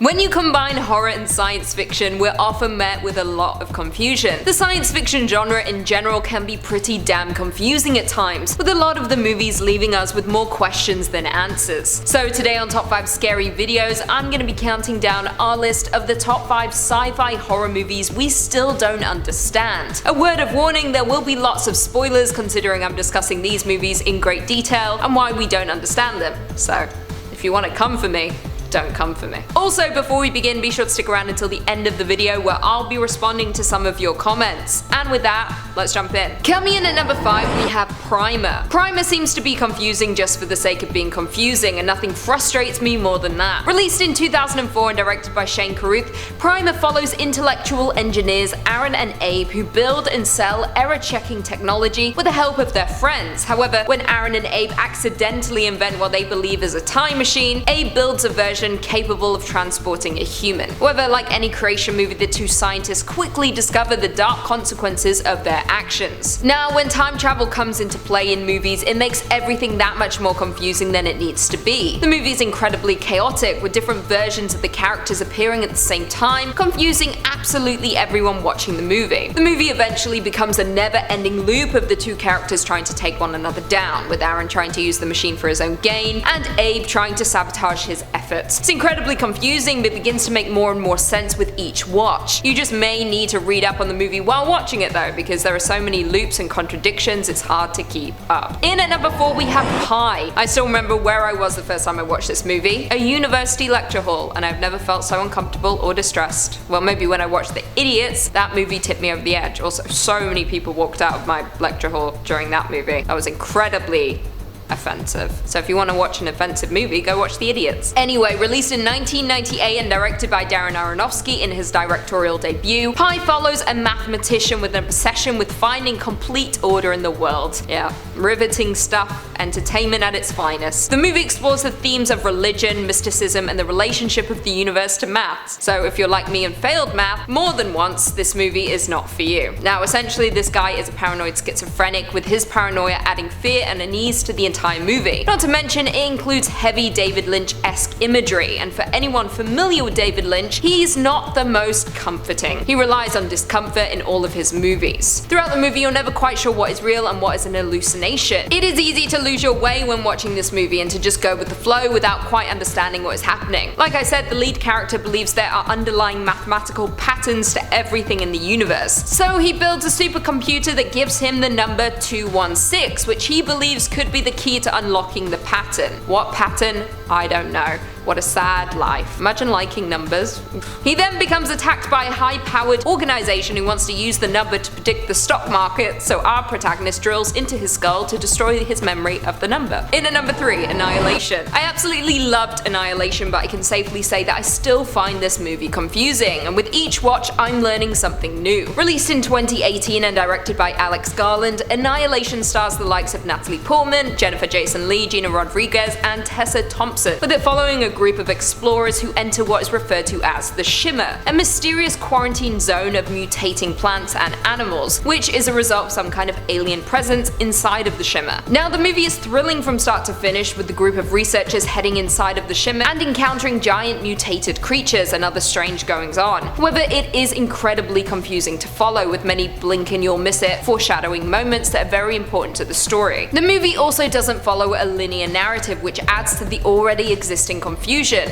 When you combine horror and science fiction, we're often met with a lot of confusion. The science fiction genre in general can be pretty damn confusing at times, with a lot of the movies leaving us with more questions than answers. So today on Top 5 Scary Videos, I'm gonna be counting down our list of the top 5 sci-fi horror movies we still don't understand. A word of warning, there will be lots of spoilers considering I'm discussing these movies in great detail and why we don't understand them. So, if you want to come for me, don't come for me. Also, before we begin, be sure to stick around until the end of the video where I'll be responding to some of your comments. And with that, let's jump in. Coming in at number 5, we have Primer. Primer seems to be confusing just for the sake of being confusing, and nothing frustrates me more than that. Released in 2004 and directed by Shane Carruth, Primer follows intellectual engineers Aaron and Abe who build and sell error-checking technology with the help of their friends. However, when Aaron and Abe accidentally invent what they believe is a time machine, Abe builds a version capable of transporting a human. However, like any creation movie, the two scientists quickly discover the dark consequences of their actions. Now, when time travel comes into play in movies, it makes everything that much more confusing than it needs to be. The movie is incredibly chaotic, with different versions of the characters appearing at the same time, confusing absolutely everyone watching the movie. The movie eventually becomes a never-ending loop of the two characters trying to take one another down, with Aaron trying to use the machine for his own gain, and Abe trying to sabotage his efforts. It's incredibly confusing, but begins to make more and more sense with each watch. You just may need to read up on the movie while watching it though, because there are so many loops and contradictions, it's hard to keep up. In at number 4, we have Pi. I still remember where I was the first time I watched this movie, a university lecture hall, and I've never felt so uncomfortable or distressed. Well, maybe when I watched The Idiots, that movie tipped me over the edge. Also, so many people walked out of my lecture hall during that movie. That was incredibly offensive. So if you want to watch an offensive movie, go watch The Idiots. Anyway, released in 1998 and directed by Darren Aronofsky in his directorial debut, Pi follows a mathematician with an obsession with finding complete order in the world. Yeah, riveting stuff, entertainment at its finest. The movie explores the themes of religion, mysticism, and the relationship of the universe to maths. So if you're like me and failed math more than once, this movie is not for you. Now, essentially, this guy is a paranoid schizophrenic, with his paranoia adding fear and unease to the entire movie. Not to mention, it includes heavy David Lynch-esque imagery, and for anyone familiar with David Lynch, he's not the most comforting. He relies on discomfort in all of his movies. Throughout the movie, you're never quite sure what is real and what is an hallucination. It is easy to lose your way when watching this movie and to just go with the flow without quite understanding what is happening. Like I said, the lead character believes there are underlying mathematical patterns to everything in the universe. So he builds a supercomputer that gives him the number 216, which he believes could be the key to unlocking the pattern. What pattern? I don't know. What a sad life. Imagine liking numbers. He then becomes attacked by a high-powered organization who wants to use the number to predict the stock market, so our protagonist drills into his skull to destroy his memory of the number. In at number 3, Annihilation. I absolutely loved Annihilation, but I can safely say that I still find this movie confusing, and with each watch I'm learning something new. Released in 2018 and directed by Alex Garland, Annihilation stars the likes of Natalie Portman, Jennifer Jason Leigh, Gina Rodriguez, and Tessa Thompson, with it following a group of explorers who enter what is referred to as the Shimmer, a mysterious quarantine zone of mutating plants and animals, which is a result of some kind of alien presence inside of the Shimmer. Now, the movie is thrilling from start to finish, with the group of researchers heading inside of the Shimmer and encountering giant mutated creatures and other strange goings on. However, it is incredibly confusing to follow, with many blink and you'll miss it foreshadowing moments that are very important to the story. The movie also doesn't follow a linear narrative, which adds to the already existing confusion.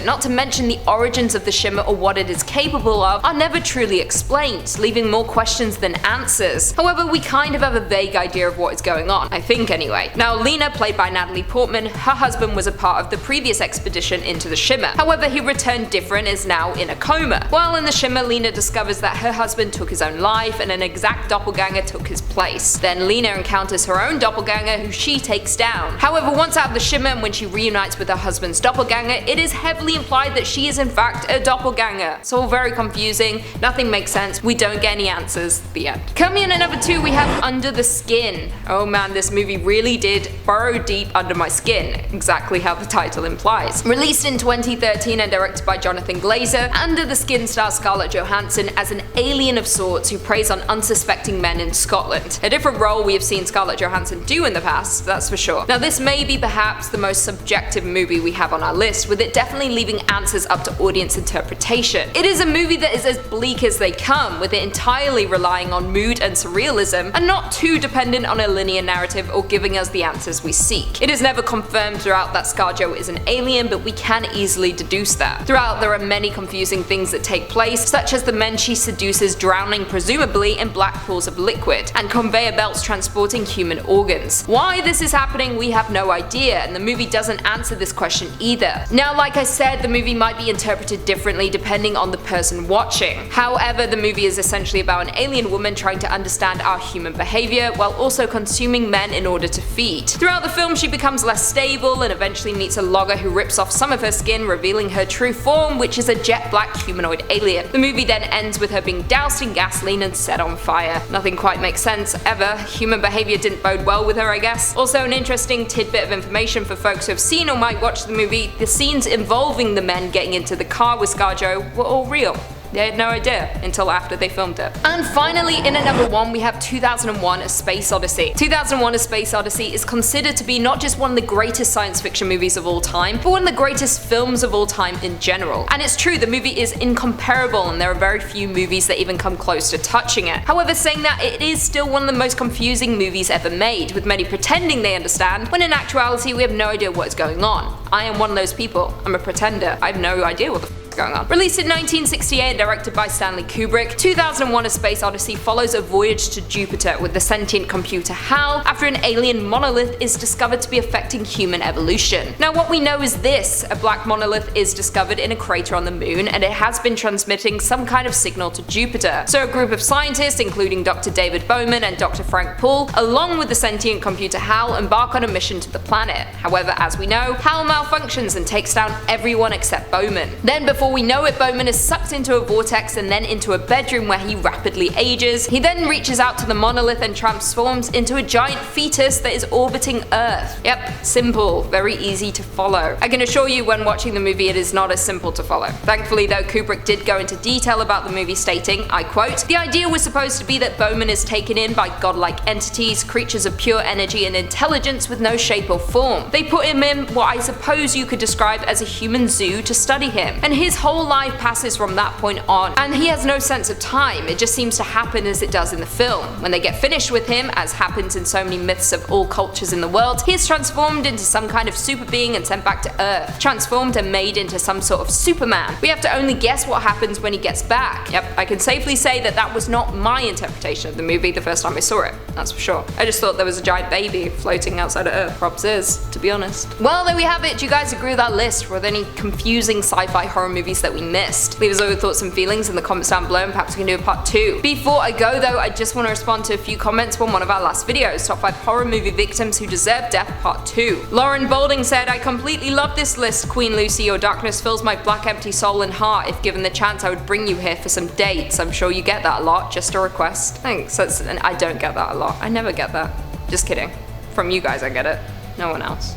Not to mention, the origins of the Shimmer or what it is capable of are never truly explained, leaving more questions than answers. However, we kind of have a vague idea of what is going on, I think anyway. Now, Lena, played by Natalie Portman, her husband was a part of the previous expedition into the Shimmer. However, he returned different and is now in a coma. While in the Shimmer, Lena discovers that her husband took his own life and an exact doppelganger took his place. Then Lena encounters her own doppelganger, who she takes down. However, once out of the Shimmer and when she reunites with her husband's doppelganger, it is heavily implied that she is in fact a doppelganger. It's all very confusing, nothing makes sense, we don't get any answers, the end. Coming in at number 2, we have Under the Skin. Oh man, this movie really did burrow deep under my skin, exactly how the title implies. Released in 2013 and directed by Jonathan Glazer, Under the Skin stars Scarlett Johansson as an alien of sorts who preys on unsuspecting men in Scotland. A different role we have seen Scarlett Johansson do in the past, that's for sure. Now, this may be perhaps the most subjective movie we have on our list, with it definitely leaving answers up to audience interpretation. It is a movie that is as bleak as they come, with it entirely relying on mood and surrealism, and not too dependent on a linear narrative or giving us the answers we seek. It is never confirmed throughout that ScarJo is an alien, but we can easily deduce that. Throughout, there are many confusing things that take place, such as the men she seduces drowning presumably in black pools of liquid, and conveyor belts transporting human organs. Why this is happening, we have no idea, and the movie doesn't answer this question either. Now, like I said, the movie might be interpreted differently depending on the person watching. However, the movie is essentially about an alien woman trying to understand our human behavior while also consuming men in order to feed. Throughout the film, she becomes less stable and eventually meets a logger who rips off some of her skin, revealing her true form, which is a jet black humanoid alien. The movie then ends with her being doused in gasoline and set on fire. Nothing quite makes sense ever. Human behavior didn't bode well with her, I guess. Also, an interesting tidbit of information for folks who have seen or might watch the movie: the scenes involving the men getting into the car with ScarJo were all real. They had no idea until after they filmed it. And finally, in at number 1, we have 2001: A Space Odyssey. 2001: A Space Odyssey is considered to be not just one of the greatest science fiction movies of all time, but one of the greatest films of all time in general. And it's true, the movie is incomparable, and there are very few movies that even come close to touching it. However, saying that, it is still one of the most confusing movies ever made, with many pretending they understand, when in actuality we have no idea what is going on. I am one of those people. I'm a pretender. I have no idea what the going on. Released in 1968 and directed by Stanley Kubrick, 2001: A Space Odyssey follows a voyage to Jupiter with the sentient computer HAL after an alien monolith is discovered to be affecting human evolution. Now, what we know is this: a black monolith is discovered in a crater on the moon, and it has been transmitting some kind of signal to Jupiter. So a group of scientists, including Dr. David Bowman and Dr. Frank Poole, along with the sentient computer HAL, embark on a mission to the planet. However, as we know, HAL malfunctions and takes down everyone except Bowman. Then, before we know it, Bowman is sucked into a vortex and then into a bedroom where he rapidly ages. He then reaches out to the monolith and transforms into a giant fetus that is orbiting Earth. Yep, simple, very easy to follow. I can assure you, when watching the movie, it is not as simple to follow. Thankfully though, Kubrick did go into detail about the movie, stating, I quote, "The idea was supposed to be that Bowman is taken in by godlike entities, creatures of pure energy and intelligence with no shape or form. They put him in what I suppose you could describe as a human zoo to study him, and his whole life passes from that point on, and he has no sense of time. It just seems to happen as it does in the film. When they get finished with him, as happens in so many myths of all cultures in the world, he is transformed into some kind of super being and sent back to Earth, transformed and made into some sort of Superman. We have to only guess what happens when he gets back." Yep, I can safely say that that was not my interpretation of the movie the first time I saw it, that's for sure. I just thought there was a giant baby floating outside of Earth. Props is, to be honest. Well, there we have it. Do you guys agree with that list? Were there any confusing sci-fi horror movies that we missed? Leave us all your thoughts and feelings in the comments down below, and perhaps we can do a part 2. Before I go though, I just want to respond to a few comments from one of our last videos, Top 5 Horror Movie Victims Who Deserve Death Part 2. Lauren Boulding said, "I completely love this list, Queen Lucy. Your darkness fills my black empty soul and heart. If given the chance, I would bring you here for some dates. I'm sure you get that a lot, just a request." Thanks, I don't get that a lot. I never get that. Just kidding. From you guys I get it. No one else.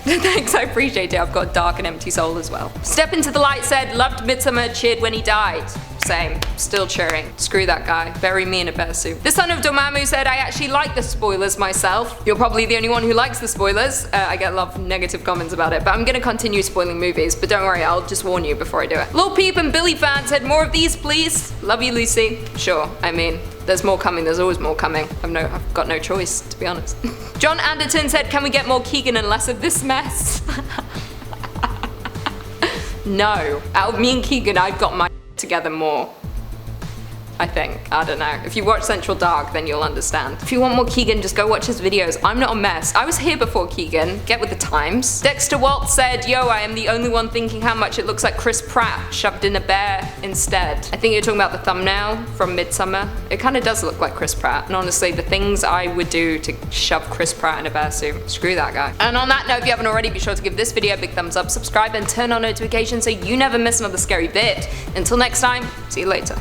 Thanks, I appreciate it. I've got a dark and empty soul as well. Step Into the Light said, "Loved Midsommar, cheered when he died." Same, still cheering. Screw that guy. Bury me in a bear suit. The Son of Dormammu said, "I actually like the spoilers myself." You're probably the only one who likes the spoilers. I get a lot of negative comments about it, but I'm gonna continue spoiling movies, but don't worry, I'll just warn you before I do it. Lil Peep and Billy Fan said, "More of these, please. Love you, Lucy." Sure, I mean, there's more coming, there's always more coming. I've got no choice, to be honest. John Anderton said, "Can we get more Keegan and less of this mess?" No. Out of me and Keegan, I've got my together more. I think. I don't know. If you watch Central Dark, then you'll understand. If you want more Keegan, just go watch his videos. I'm not a mess. I was here before Keegan. Get with the times. Dexter Waltz said, "Yo, I am the only one thinking how much it looks like Chris Pratt shoved in a bear instead." I think you're talking about the thumbnail from Midsommar. It kind of does look like Chris Pratt. And honestly, the things I would do to shove Chris Pratt in a bear suit. Screw that guy. And on that note, if you haven't already, be sure to give this video a big thumbs up, subscribe, and turn on notifications so you never miss another scary bit. Until next time, see you later.